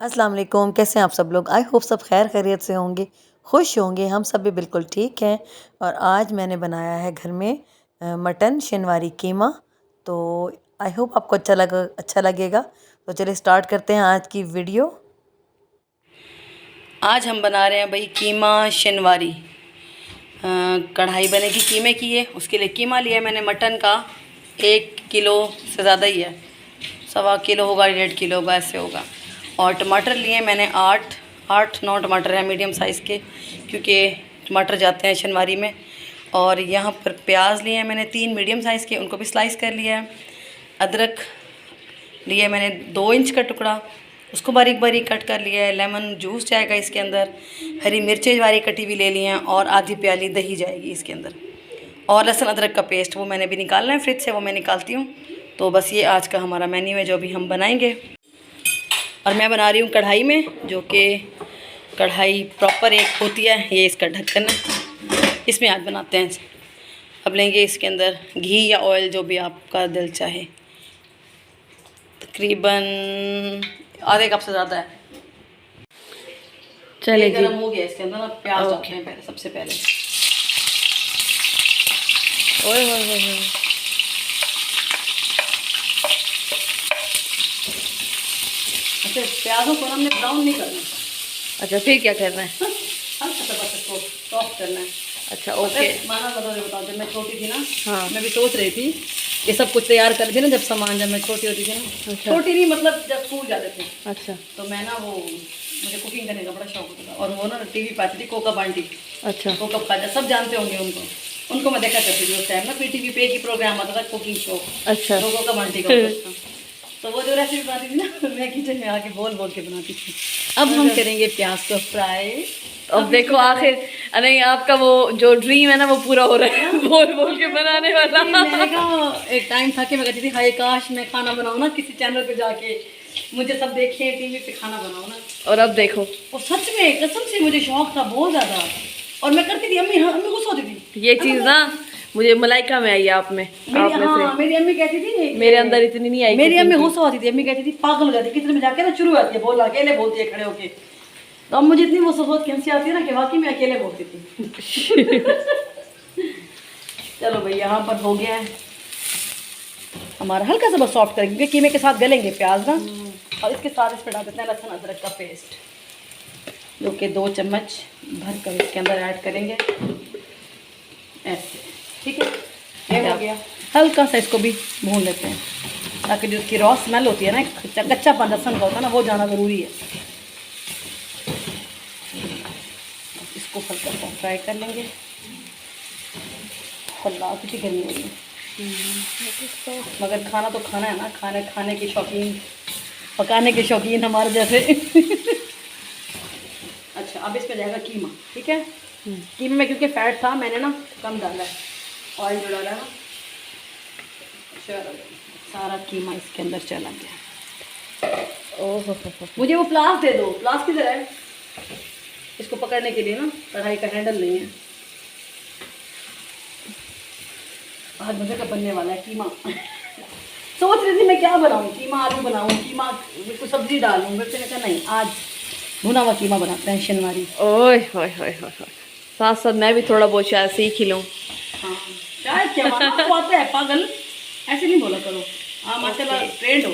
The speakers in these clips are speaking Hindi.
अस्सलाम वालेकुम। कैसे हैं आप सब लोग? आई होप सब खैर खैरियत से होंगे, खुश होंगे। हम सब भी बिल्कुल ठीक हैं। और आज मैंने बनाया है घर में मटन शनवारी कीमा। तो आई होप आपको अच्छा लगेगा। तो चलिए स्टार्ट करते हैं आज की वीडियो। आज हम बना रहे हैं भाई कीमा शनवारी। कढ़ाई बनेगी कीमे की है, उसके लिए कीमा लिया मैंने मटन का 1 किलो से ज़्यादा ही है, 1.25 किलो होगा, 1.5 किलो होगा, ऐसे होगा। और टमाटर लिए मैंने 8-9 टमाटर हैं मीडियम साइज़ के, क्योंकि टमाटर जाते हैं शनवारी में। और यहाँ पर प्याज लिए हैं मैंने 3 मीडियम साइज़ के, उनको भी स्लाइस कर लिया है। अदरक लिया मैंने 2 इंच का टुकड़ा, उसको बारीक बारीक कट कर लिया है। लेमन जूस जाएगा इसके अंदर। हरी मिर्चें बारीक कटी भी ले ली हैं और आधी प्याली दही जाएगी इसके अंदर। और लहसुन अदरक का पेस्ट वो मैंने भी निकालना है फ्रिज से, वो मैं निकालती हूँ। तो बस ये आज का हमारा मेन्यू है जो अभी हम बनाएंगे। और मैं बना रही हूँ कढ़ाई में, जो कि कढ़ाई प्रॉपर एक होती है। ये इसका ढक्कन है, इसमें आज बनाते हैं। अब लेंगे इसके अंदर घी या ऑयल, जो भी आपका दिल चाहे। तकरीबन आधे कप से ज़्यादा है। चलिए गरम हो गया। इसके अंदर अब प्याज डालते हैं पहले, सबसे पहले। ओए होए होए होए। अच्छा, प्याजों को हमने ब्राउन नहीं करना। अच्छा, फिर क्या करना है? हल्का सा बस इसको सॉफ्ट करना है। अच्छा, ओके। माना बताओ, जब मैं छोटी थी ना, हाँ। मैं भी सोच रही थी ये सब कुछ तैयार कर थी ना, जब सामान, जब मैं छोटी होती थी ना। अच्छा। छोटी नहीं, मतलब जब स्कूल जाते थे। अच्छा तो मैं ना वो, मुझे कुकिंग करने का बड़ा शौक होता था। और वो ना टीवी पे आती थी कोकब आंटी। अच्छा कोकब खाजा सब जानते होंगे उनको मैं देखा करती थी उस टाइम ना। पीटीवी पे एक ही प्रोग्राम आता था, कुकिंग शो। अच्छा। तो कोकब आंटी का होता था। तो वो जो रेसिपी बनाती थी ना, मैं किचन में आके बोल बोल के बनाती थी। अब हम करेंगे प्याज को फ्राई। अब देखो आखिर, अरे आपका वो जो ड्रीम है ना, वो पूरा हो रहा है बोल बोल के बनाने वाला। मैंने कहा, एक टाइम था कि मैं कहती थी हाय काश मैं खाना बनाऊँ ना किसी चैनल पे जाके, मुझे सब देखे टीवी पे खाना बनाऊँ ना। और अब देखो, और सच में कसम से मुझे शौक था बहुत ज़्यादा। और मैं करती थी, अम्मी, हाँ अम्मी गुस्सा होती थी। ये चीज़ ना मुझे मलाइका में आई है, आप में, आप में से। मेरी अम्मी कहती थी, मेरे अंदर इतनी नहीं आई। मेरी अम्मी गुस्सा होती थी। अम्मी कहती थी पागल हो जाती, किचन में जाके ना शुरू होती है बोलना, अकेले बोलती है खड़े होके। तो अब मुझे इतनी वो सोच के हंसी आती है ना कि वाकई में अकेले बोलती थी। चलो भाई, यहाँ पर हो गया है हमारा। हल्का सा बस सॉफ्ट करेंगे क्योंकि कीमे के साथ गलेंगे प्याज ना। और इसके साथ इस पर डाल देते हैं लहसुन अदरक का पेस्ट, जो कि 2 चम्मच भर कर इसके अंदर ऐड करेंगे ऐसे। ठीक है, ये हो गया। हल्का सा इसको भी भून लेते हैं, ताकि जो उसकी रॉ स्मेल होती है ना, कच्चापन लहसुन का होता है ना, वो जाना ज़रूरी है। इसको हल्का सा फ्राई कर लेंगे। अल्लाह कितनी गर्मी हो रही है, मगर खाना तो खाना है ना। खाने के शौकीन, पकाने के शौकीन हमारे जैसे। अच्छा, अब इसमें जाएगा कीमा। ठीक है, कीमे में क्योंकि फैट था, मैंने ना कम डाला है। ऑयल जो डाला है ना, चलो सारा कीमा इसके अंदर चला गया। ओह, मुझे वो प्लास दे दो। प्लास किधर है? इसको पकड़ने के लिए ना कढ़ाई का हैंडल नहीं है। आज मजे का बनने वाला है कीमा। सोच रही थी मैं क्या बनाऊँ, कीमा आलू बनाऊँ, कीमा कुछ सब्जी डालूँ। मेरे से कहा नहीं, आज भुना हुआ कीमा बनाते हैं शनवारी। ओए होए होए होए। साथ साथ मैं भी थोड़ा बहुत शायद सीख ही लूँ। हाँ, शायद क्या आपको आता है पागल, ऐसे नहीं बोला करो। हाँ माशाल्लाह ट्रेंड हो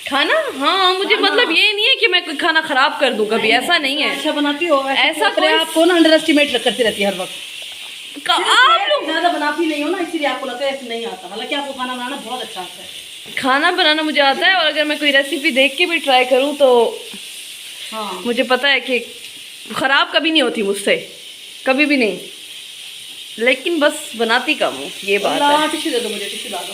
खाना। हाँ, मुझे मतलब ये नहीं है कि मैं कोई खाना खराब कर दूँ कभी, ऐसा नहीं है। अच्छा बनाती हो, ऐसा कोई आपको ना अंडर एस्टिमेट करती रहती है हर वक्त। आप लोग ज़्यादा बनाती नहीं हो ना, इसीलिए आपको लगता है ऐसे नहीं आता। हालांकि आपको खाना बनाना बहुत अच्छा आता है। खाना बनाना मुझे आता है, और अगर मैं कोई रेसिपी देख के भी ट्राई करूँ तो हाँ, मुझे पता है कि ख़राब कभी नहीं होती मुझसे, कभी भी नहीं। लेकिन बस बनाती कम हूँ, ये बात है। टिश्यू दे दो मुझे, टिश्यू ला दो।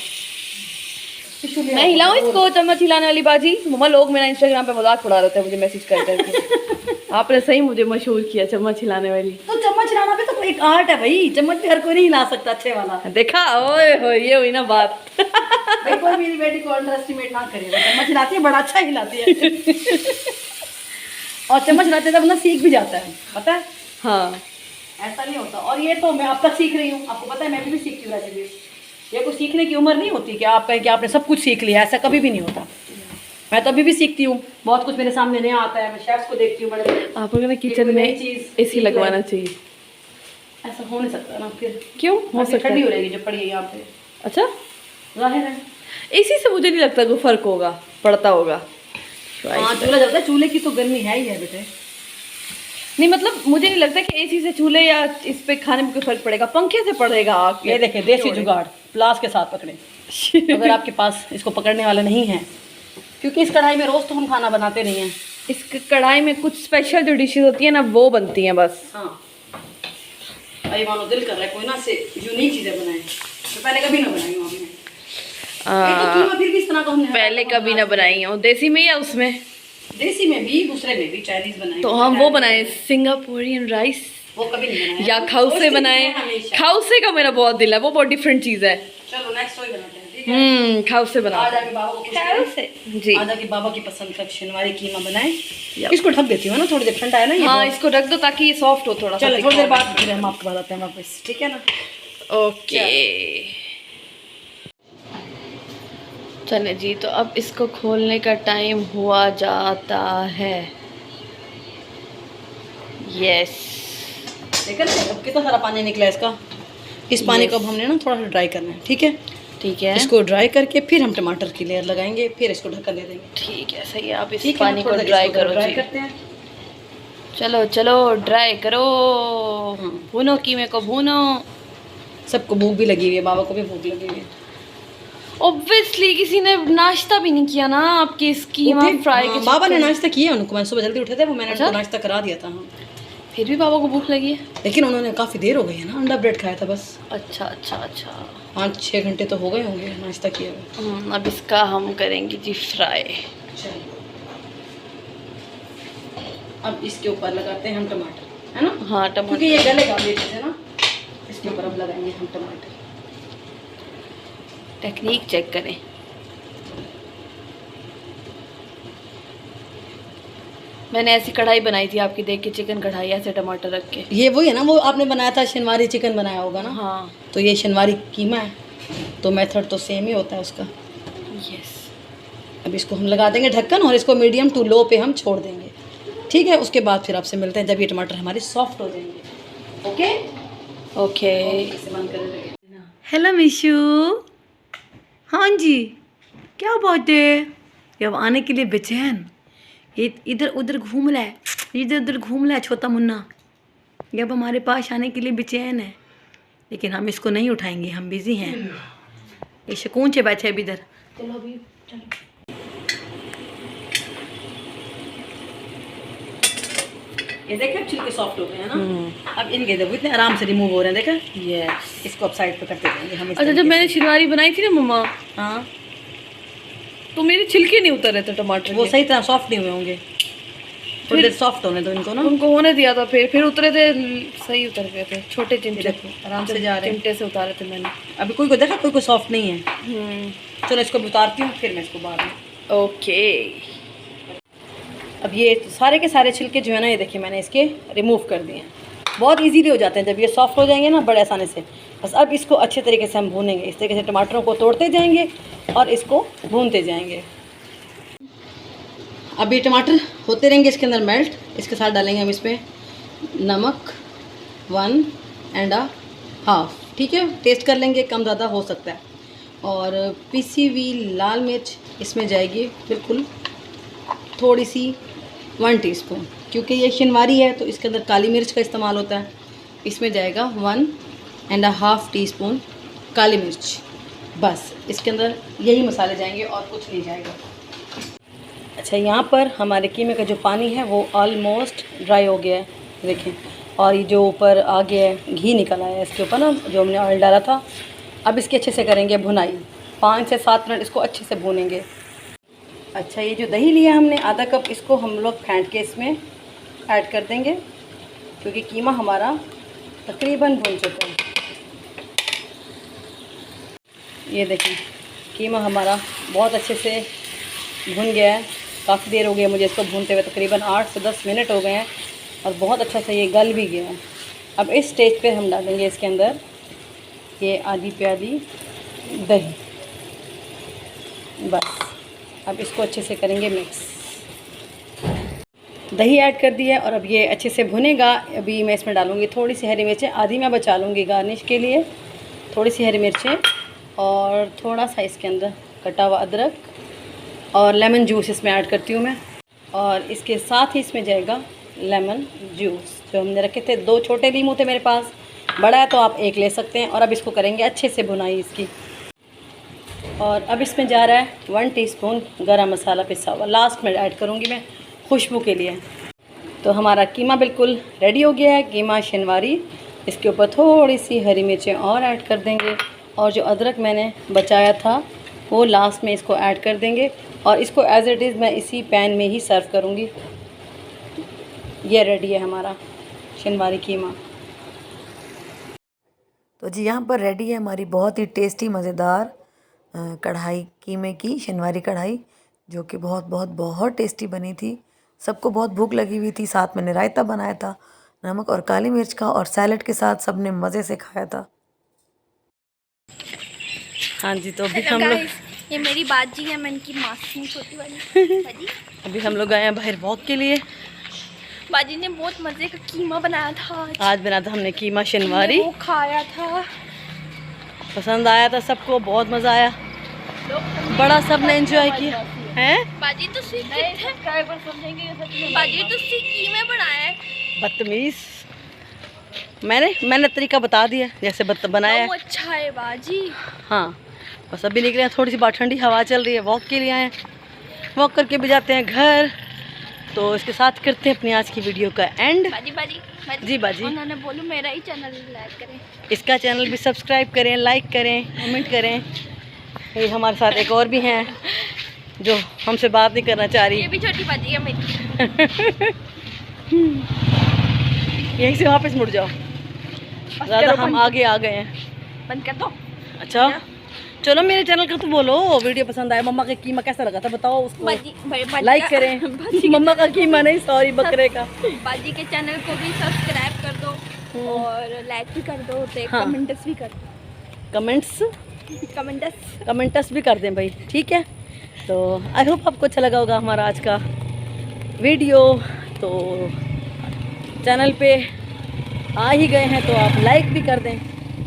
मैं हिलाऊँ इसको, चम्मच हिलाने वाली बाजी? मम्मा, लोग मेरा इंस्टाग्राम पे मजाक उड़ा रहे थे, मुझे मैसेज कर करके। आपने सही मुझे मशहूर किया चम्मच हिलाने वाली। तो चम्मच हिलाना भी तो एक आर्ट है भाई, चम्मच भी हर कोई नहीं हिला सकता अच्छे वाला। देखा, ओए हो, ये हुई ना बात। भाई कोई मेरी बेटी को अंडर एस्टिमेट ना करेगा। चम्मच हिलाती है, बड़ा अच्छा हिलाती है। और चम्मच हिलाते तब ना सीख भी जाता है, पता है। हाँ, ऐसा नहीं होता। और ये तो मैं अब तक सीख रही हूँ, आपको पता है, मैं भी सीखती हूँ रेसिपी। ये कोई सीखने की उम्र नहीं होती कि आप कहें कि आपने सब कुछ सीख लिया, ऐसा कभी भी नहीं होता। मैं तो अभी भी सीखती हूँ, बहुत कुछ मेरे सामने नया आता है, मैं शेफ्स को देखती हूँ बड़े। आप लोगों ने किचन में एसी लगवाना चाहिए। ऐसा हो नहीं सकता ना, फिर क्यों हो सकता ठंडी है? हो रहेगी जो पड़ी है यहाँ पे, अच्छा, जाहिर है। एसी से मुझे नहीं लगता कोई फर्क होगा, पड़ता होगा। हाँ चूल्हा जलता है, चूल्हे की तो गर्मी है ही है बेटे। नहीं मतलब मुझे नहीं लगता कि एसी से चूल्हे या इस पे खाने में कोई फर्क पड़ेगा, पंखे से पड़ेगा आग ये देखें देसी जुगाड़, प्लास के साथ पकड़े। अगर आपके पास इसको पकड़ने वाले नहीं हैं, क्योंकि इस कढ़ाई में रोज तो हम खाना बनाते नहीं हैं। इस कढ़ाई में कुछ स्पेशल जो डिशेज होती है ना वो बनती हैं बस। हाँ भाई मानो दिल कर रहा है कोई ना से यूनिक चीजें बनाए, तो पहले कभी ना बनाई हो हमने। एक तो कीमा फिर भी इस तरह का हमने पहले कभी ना बनाई हो, देसी में या उसमें? देसी में भी, दूसरे में भी, चाइनीज बनाए तो हम वो बनाए सिंगापुरियन राइस, वो कभी नहीं बनाया। या खाउसे बनाए। खाउसे का मेरा बहुत दिल है, वो बहुत डिफरेंट चीज है। चलो नेक्स्ट वही बनाते हैं, ठीक है। खाउसे बना आज आके बाबा को खाउसे जी, आज आके बाबा की पसंद का शनिवारी कीमा बनाए। इसको ढक देती हूँ ना, थोड़ी देर ठंडा है ना ये। हाँ इसको ढक दो ताकि ये सॉफ्ट हो थोड़ा सा। चलो थोड़ी देर बाद फिर हम आपको बताते हैं वापस, ठीक है ना। ओके चले जी, तो अब इसको खोलने का टाइम हुआ जाता है। यस, देखा ना अब कितना सारा पानी निकला है इसका। इस पानी को अब हमने ना थोड़ा सा ड्राई करना है, ठीक है। ठीक है, इसको ड्राई करके फिर हम टमाटर की लेयर लगाएंगे, फिर इसको ढक्कन दे देंगे। ठीक है सही है। आप इस ठीक है, पानी को थोड़ा सा ड्राई इसको करो ड्राई जी। करते हैं। चलो चलो ड्राई करो, भूनो कीमे को भूनो। सबको भूख भी लगी हुई है, बाबा को भी भूख लगी हुई है। ऑब्वियसली किसी ने नाश्ता भी नहीं किया ना आपके इस कीमा फ्राई के बाबा ने चक्कर में। नाश्ता किया, उनको मैं सुबह जल्दी उठे थे, वो मैंने अच्छा? उनको नाश्ता करा दिया था। हाँ फिर भी बाबा को भूख लगी है। लेकिन उन्होंने काफ़ी देर हो गई है ना, अंडा ब्रेड खाया था बस। अच्छा अच्छा अच्छा, 5-6 घंटे तो हो गए होंगे नाश्ता किए हुए। अब इसका हम करेंगे जी फ्राई। चलिए अब इसके ऊपर लगाते हैं हम टमाटर, है ना। हाँ क्योंकि टमाटर, ये गलेगा ये चीज़ ना, इसके ऊपर अब लगाएंगे हम टमाटर। टेक्निक चेक करें। मैंने ऐसी कढ़ाई बनाई थी आपकी देख के, चिकन कढ़ाई, ऐसे टमाटर रख के। ये वही है ना, वो आपने बनाया था शनिवारी चिकन बनाया होगा ना। हाँ तो ये शनिवारी कीमा है, तो मेथड तो सेम ही होता है उसका। यस, अब इसको हम लगा देंगे ढक्कन और इसको मीडियम टू लो पे हम छोड़ देंगे, ठीक है। उसके बाद फिर आपसे मिलते हैं जब ये टमाटर हमारे सॉफ्ट हो जाएंगे। Okay okay. इसे बंद कर देंगे। हेलो मिशू, हाँ जी क्या बात है? ये अब आने के लिए बेचैन, ये इधर उधर घूम रहा है, इधर उधर घूम रहा है छोटा मुन्ना। ये अब हमारे पास आने के लिए बेचैन है, लेकिन हम इसको नहीं उठाएंगे, हम बिजी हैं। ये सुकून से बैठे अभी इधर। चलो अभी चलो। ये देखें छिलके सॉफ्ट हो गए हैं ना। अब इनके देखो इतने आराम से रिमूव हो रहे हैं, देखा। यस। इसको अब साइड पे करते जाएंगे हम। अच्छा जब मैंने शनिवारी बनाई थी ना मम्मा, हाँ तो मेरे छिलके नहीं उतर रहे थे टमाटर वो के। सही तरह सॉफ्ट नहीं हुए होंगे, थोड़ी देर सॉफ्ट होने दो इनको ना। उनको होने दिया था, फिर उतरे थे, सही उतर गए थे। छोटे चिमटे, देखो आराम से जा रहे हैं। चिमटे से उतारे थे मैंने। अभी कोई को देखा, कोई को सॉफ्ट नहीं है। चलो इसको भी उतारती हूँ, फिर मैं इसको बाद में। ओके। अब ये सारे के सारे छिलके जो है ना, ये देखिए मैंने इसके रिमूव कर दिए हैं। बहुत इजीली हो जाते हैं जब ये सॉफ्ट हो जाएंगे ना, बड़े आसानी से। बस अब इसको अच्छे तरीके से हम भूनेंगे, इस तरीके से टमाटरों को तोड़ते जाएंगे और इसको भूनते जाएंगे। अब ये टमाटर होते रहेंगे इसके अंदर मेल्ट। इसके साथ डालेंगे हम इसमें नमक 1.5, ठीक है। टेस्ट कर लेंगे, कम ज़्यादा हो सकता है। और पिसी हुई लाल मिर्च इसमें जाएगी बिल्कुल थोड़ी सी, 1 टीस्पून, क्योंकि ये शनिवारी है तो इसके अंदर काली मिर्च का इस्तेमाल होता है। इसमें जाएगा 1.5 टीस्पून काली मिर्च। बस इसके अंदर यही मसाले जाएंगे और कुछ नहीं जाएगा। अच्छा यहाँ पर हमारे कीमे का जो पानी है वो ऑलमोस्ट ड्राई हो गया है, देखें। और ये जो ऊपर आ गया है, घी निकल आया है इसके ऊपर ना, जो हमने ऑयल डाला था। अब इसकी अच्छे से करेंगे भुनाई, 5 से 7 मिनट इसको अच्छे से भूनेंगे। अच्छा ये जो दही लिया हमने आधा कप, इसको हम लोग फेंट के इसमें ऐड कर देंगे, क्योंकि कीमा हमारा तकरीबन भुन चुका है। ये देखिए कीमा हमारा बहुत अच्छे से भुन गया है। काफ़ी देर हो गई है मुझे इसको भूनते हुए, तकरीबन 8 से 10 मिनट हो गए हैं और बहुत अच्छा से ये गल भी गया है। अब इस स्टेज पे हम डालेंगे इसके अंदर ये आधी प्याली दही। बस अब इसको अच्छे से करेंगे मिक्स। दही ऐड कर दिया और अब ये अच्छे से भुनेगा। अभी मैं इसमें डालूँगी थोड़ी सी हरी मिर्चें, आधी मैं बचा लूँगी गार्निश के लिए। थोड़ी सी हरी मिर्चें और थोड़ा सा इसके अंदर कटा हुआ अदरक और लेमन जूस इसमें ऐड करती हूँ मैं। और इसके साथ ही इसमें जाएगा लेमन जूस जो हमने रखे थे। 2 छोटे नींबू थे मेरे पास, बड़ा है तो आप 1 ले सकते हैं। और अब इसको करेंगे अच्छे से भुनाई इसकी। और अब इसमें जा रहा है 1 टीस्पून गरम मसाला पिसा हुआ, लास्ट में ऐड करूँगी मैं खुशबू के लिए। तो हमारा कीमा बिल्कुल रेडी हो गया है, कीमा शनवारी। इसके ऊपर थोड़ी सी हरी मिर्चें और ऐड कर देंगे और जो अदरक मैंने बचाया था वो लास्ट में इसको ऐड कर देंगे। और इसको एज़ इट इज़ मैं इसी पैन में ही सर्व करूँगी। ये रेडी है हमारा शनवारी कीमा। तो जी यहाँ पर रेडी है हमारी बहुत ही टेस्टी मज़ेदार कढ़ाई कीमे की शनवारी कढ़ाई, जो कि बहुत टेस्टी बनी थी। सबको बहुत भूख लगी हुई थी, साथ मैंने रायता बनाया था नमक और काली मिर्च का, और सैलेड के साथ सबने मज़े से खाया था। हाँ जी, तो अभी हम लोग, ये मेरी बाजी है, मैं इनकी मासी छोटी वाली बाजी। अभी हम लोग गए हैं बाहर वॉक के लिए। बाजी ने बहुत मज़े का कीमा बनाया था आज बनाया था हमने कीमा शनवारी, वो खाया था, पसंद आया था सबको, बहुत मज़ा आया, बड़ा सबने एंजॉय किया हैं। बाजी तो बाजी तो कीमे बनाया है। बदतमीज़, मैंने तरीका बता दिया जैसे बनाया है। वो अच्छा है बाजी। हाँ, बस अभी निकले हैं, थोड़ी सी बात ठंडी हवा चल रही है, वॉक के लिए आए हैं। वॉक करके भी जाते हैं घर। तो इसके साथ करते हैं अपनी आज की वीडियो का एंड। बाजी जी बाजी, उन्होंने बोलूँ मेरा ही चैनल लाइक करें, इसका चैनल भी सब्सक्राइब करें, लाइक करें, कमेंट करें। ये हमारे साथ एक और भी हैं जो हमसे बात नहीं करना चाह रही। ये भी छोटी बाजी है मेरी। यहीं से वापस मुड़ जाओ, ज़्यादा हम आगे आ गए हैं। बंद कर दो। अच्छा चलो, मेरे चैनल का तो बोलो, वीडियो पसंद आया। मम्मा का कीमा कैसा लगा था बताओ उसको, लाइक करें। मम्मा का कीमा नहीं, सॉरी, बकरे का। बाजी के चैनल को भी सब्सक्राइब कर दो और लाइक भी कर दो, तो हाँ। कमेंट्स भी कर दो। कमेंट्स भी कर दें भाई, ठीक है। तो आई होप आपको अच्छा लगा होगा हमारा आज का वीडियो। तो चैनल पे आ ही गए हैं तो आप लाइक भी कर दें,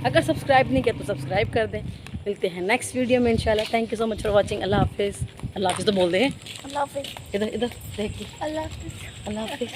अगर सब्सक्राइब नहीं किया तो सब्सक्राइब कर दें। मिलते हैं नेक्स्ट वीडियो में इंशाल्लाह। Thank you so much for watching. अल्लाह हाफिज़। अल्लाह हाफिज़ तो बोल दें, अल्लाह हाफिज़। इधर देखिए, अल्लाह हाफिज़। अल्लाह हाफिज़।